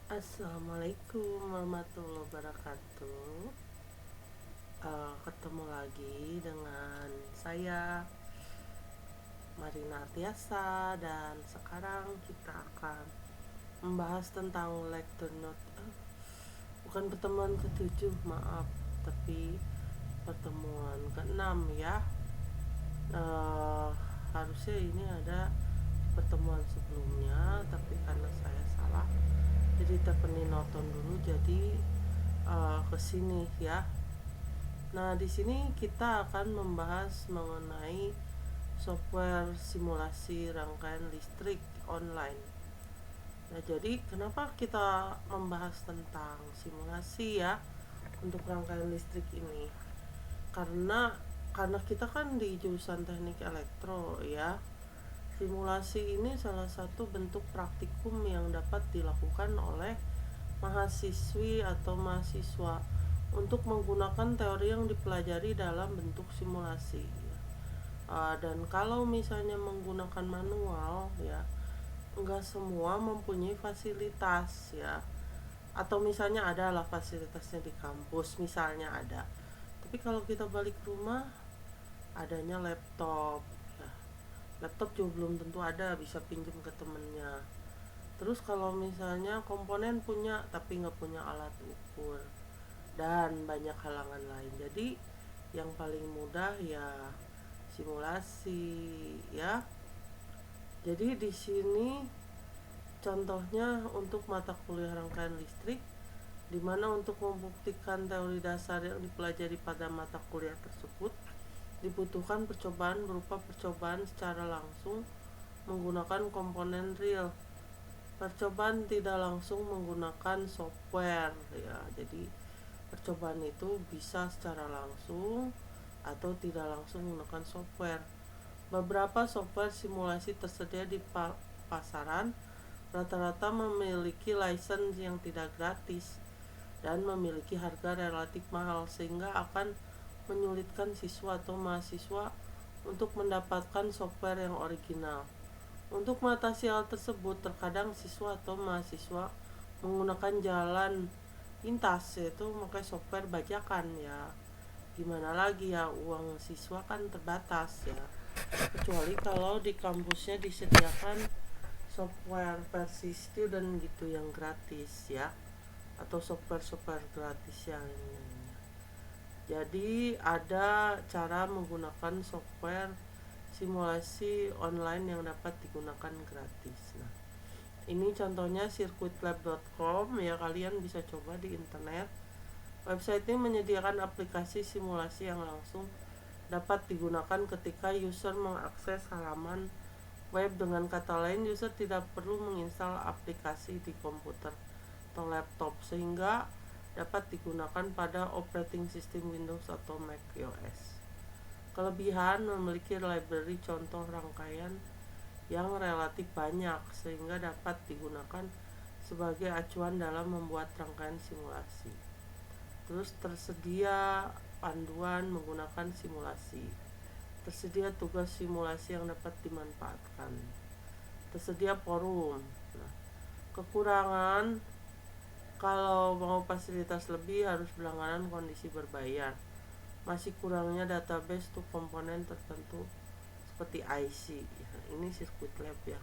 Assalamualaikum warahmatullahi wabarakatuh. Ketemu lagi dengan saya Marina Tiasa, dan sekarang kita akan membahas tentang lecture note. Bukan pertemuan ke-7, maaf, tapi pertemuan ke-6 ya. Uh, Harusnya ini ada pertemuan sebelumnya, tapi karena saya salah, jadi terpenin nonton dulu, jadi kesini ya. Nah, di sini kita akan membahas mengenai software simulasi rangkaian listrik online. Nah, jadi kenapa kita membahas tentang simulasi ya untuk rangkaian listrik ini? Karena kita kan di jurusan teknik elektro ya. Simulasi ini salah satu bentuk praktikum yang dapat dilakukan oleh mahasiswi atau mahasiswa untuk menggunakan teori yang dipelajari dalam bentuk simulasi. Dan kalau misalnya menggunakan manual ya, enggak semua mempunyai fasilitas ya. Atau misalnya ada lah fasilitasnya di kampus, misalnya ada. Tapi kalau kita balik rumah, adanya laptop ya. Laptop juga belum tentu ada, bisa pinjam ke temennya. Terus kalau misalnya komponen punya tapi nggak punya alat ukur, dan banyak halangan lain. Jadi yang paling mudah ya simulasi ya. Jadi di sini contohnya untuk mata kuliah rangkaian listrik, di mana untuk membuktikan teori dasar yang dipelajari pada mata kuliah tersebut dibutuhkan percobaan berupa percobaan secara langsung menggunakan komponen real. Percobaan tidak langsung menggunakan software ya. Jadi percobaan itu bisa secara langsung atau tidak langsung menggunakan software. Beberapa software simulasi tersedia di pasaran rata-rata memiliki license yang tidak gratis dan memiliki harga relatif mahal, sehingga akan menyulitkan siswa atau mahasiswa untuk mendapatkan software yang original. Untuk mengatasi hal tersebut, terkadang siswa atau mahasiswa menggunakan jalan pintas, yaitu memakai software bajakan ya. Gimana lagi ya, uang siswa kan terbatas ya. Kecuali kalau di kampusnya disediakan software versi student gitu yang gratis ya, atau software gratis yang ini. Jadi ada cara menggunakan software simulasi online yang dapat digunakan gratis. Nah, ini contohnya circuitlab.com ya, kalian bisa coba di internet. Website ini menyediakan aplikasi simulasi yang langsung dapat digunakan ketika user mengakses halaman web. Dengan kata lain, user tidak perlu menginstal aplikasi di komputer atau laptop, sehingga dapat digunakan pada operating system Windows atau Mac OS. Kelebihan: memiliki library contoh rangkaian yang relatif banyak, sehingga dapat digunakan sebagai acuan dalam membuat rangkaian simulasi. Terus tersedia panduan menggunakan simulasi, tersedia tugas simulasi yang dapat dimanfaatkan, tersedia forum. Nah, kekurangan: kalau mau fasilitas lebih harus berlangganan kondisi berbayar. Masih kurangnya database untuk komponen tertentu seperti IC. Ini sirkuit lab ya.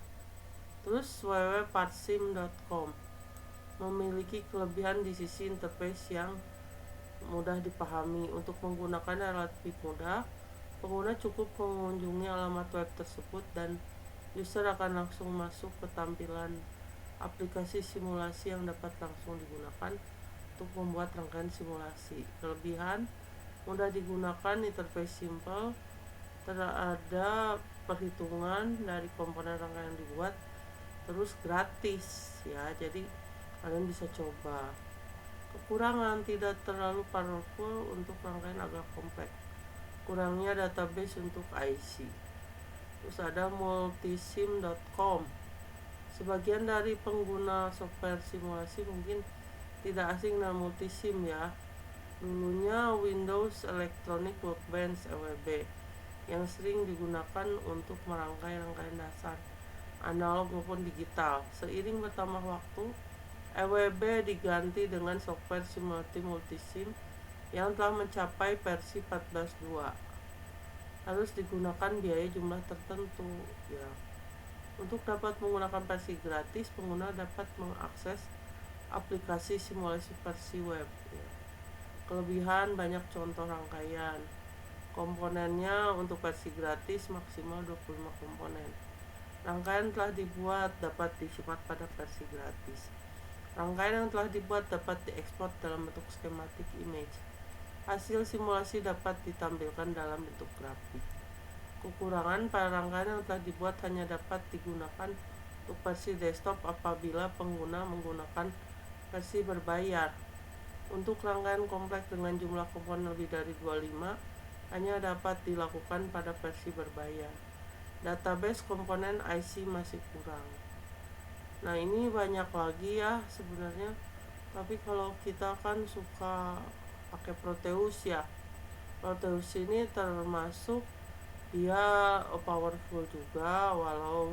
Terus www.partsim.com memiliki kelebihan di sisi interface yang mudah dipahami. Untuk menggunakannya relatif mudah. Pengguna cukup mengunjungi alamat web tersebut dan user akan langsung masuk ke tampilan aplikasi simulasi yang dapat langsung digunakan untuk membuat rangkaian simulasi. Kelebihan: mudah digunakan, interface simple, ada perhitungan dari komponen rangkaian yang dibuat, terus gratis ya, jadi kalian bisa coba. Kekurangan: tidak terlalu powerful untuk rangkaian agak kompleks, kurangnya database untuk IC. Terus ada multisim.com. Sebagian dari pengguna software simulasi mungkin tidak asing dengan multisim ya. Dulunya Windows Electronic Workbench (EWB) yang sering digunakan untuk merangkai rangkaian dasar analog maupun digital. Seiring bertambah waktu, EWB diganti dengan software simulasi multisim yang telah mencapai versi 14.2. Harus digunakan biaya jumlah tertentu ya. Untuk dapat menggunakan versi gratis, pengguna dapat mengakses aplikasi simulasi versi web ya. Kelebihan: banyak contoh rangkaian. Komponennya untuk versi gratis maksimal 25 komponen. Rangkaian telah dibuat dapat disimpan pada versi gratis. Rangkaian yang telah dibuat dapat diekspor dalam bentuk skematik image. Hasil simulasi dapat ditampilkan dalam bentuk grafik. Kekurangan: pada rangkaian yang telah dibuat hanya dapat digunakan untuk versi desktop apabila pengguna menggunakan versi berbayar. Untuk rangkaian kompleks dengan jumlah komponen lebih dari 25 hanya dapat dilakukan pada versi berbayar. Database komponen IC masih kurang. Nah, ini banyak lagi ya sebenarnya, tapi kalau kita kan suka pakai Proteus ya. Proteus ini termasuk dia powerful juga, walau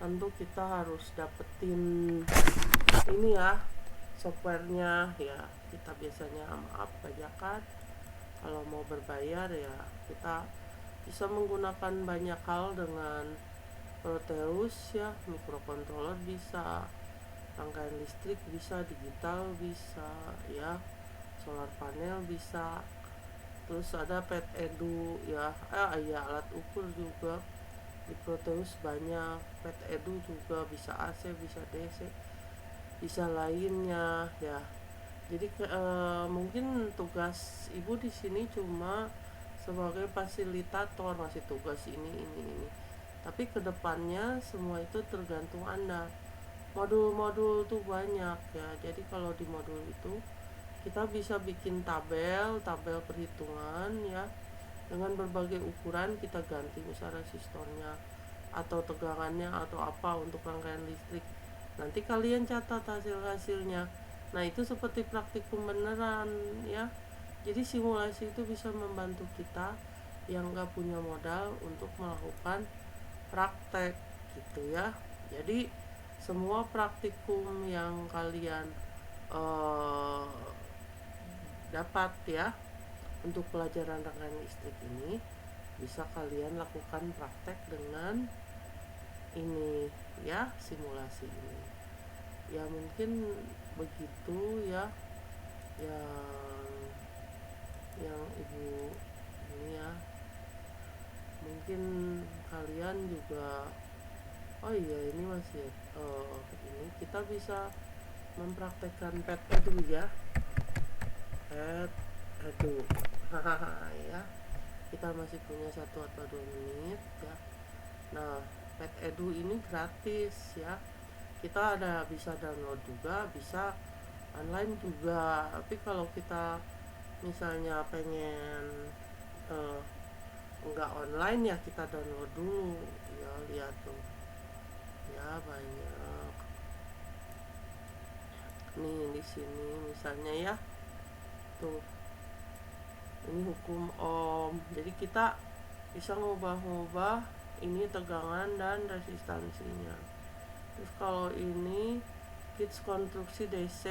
tentu kita harus dapetin ini ya softwarenya ya. Kita biasanya maaf bajakan, kalau mau berbayar ya kita bisa menggunakan banyak hal dengan Proteus ya. Mikrokontroler bisa, rangkaian listrik bisa, digital bisa ya, solar panel bisa, terus ada pet edu ya, ya alat ukur juga di Proteus banyak. Pet edu juga bisa AC, bisa DC, bisa lainnya ya. Jadi mungkin tugas ibu di sini cuma sebagai fasilitator, ngasih tugas ini. Tapi kedepannya semua itu tergantung Anda. Modul-modul tuh banyak ya. Jadi kalau di modul itu kita bisa bikin tabel perhitungan ya, dengan berbagai ukuran. Kita ganti misalnya resistornya atau tegangannya atau apa untuk rangkaian listrik. Nanti kalian catat hasilnya. Nah, itu seperti praktikum beneran ya. Jadi simulasi itu bisa membantu kita yang gak punya modal untuk melakukan praktek gitu ya. Jadi semua praktikum yang kalian dapat ya untuk pelajaran rangkaian listrik ini bisa kalian lakukan praktek dengan ini ya, simulasi ini ya. Mungkin begitu ya yang ibu ini ya. Mungkin kalian juga ini masih ini kita bisa mempraktekkan pet edu ya, pet edu ya. Kita masih punya 1 atau 2 menit ya. Nah, pet edu ini gratis ya. Kita bisa download juga, bisa online juga. Tapi kalau kita misalnya pengen enggak online ya, kita download dulu ya. Lihat tuh ya, banyak nih di sini misalnya ya. Tuh, ini hukum ohm. Jadi kita bisa ngubah-ngubah ini tegangan dan resistansinya. Terus kalau ini kits konstruksi DC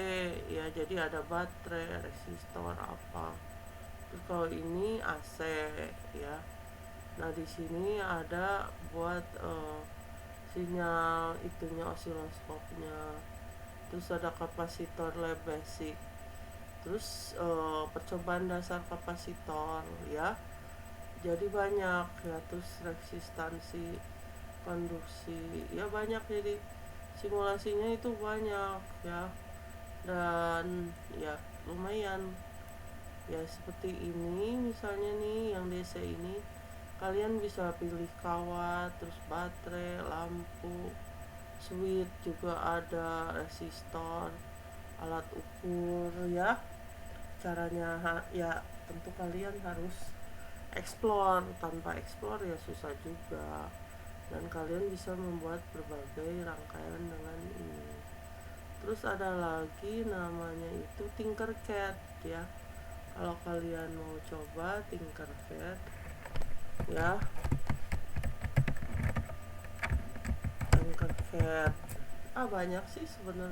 ya, jadi ada baterai, resistor apa. Terus kalau ini AC ya. Nah, di sini ada buat sinyal itunya, osiloskopnya. Terus ada kapasitor lab basic. Terus percobaan dasar kapasitor ya. Jadi banyak ya. Terus resistansi, konduksi ya, banyak. Jadi simulasinya itu banyak ya, dan ya lumayan ya. Seperti ini misalnya nih, yang DC ini kalian bisa pilih kawat, terus baterai, lampu, switch juga ada, resistor, alat ukur ya. Caranya ya tentu kalian harus explore. Tanpa explore ya susah juga. Dan kalian bisa membuat berbagai rangkaian dengan ini. Terus ada lagi namanya itu Tinkercad ya. Kalau kalian mau coba Tinkercad ya, Tinkercad banyak sih sebenarnya.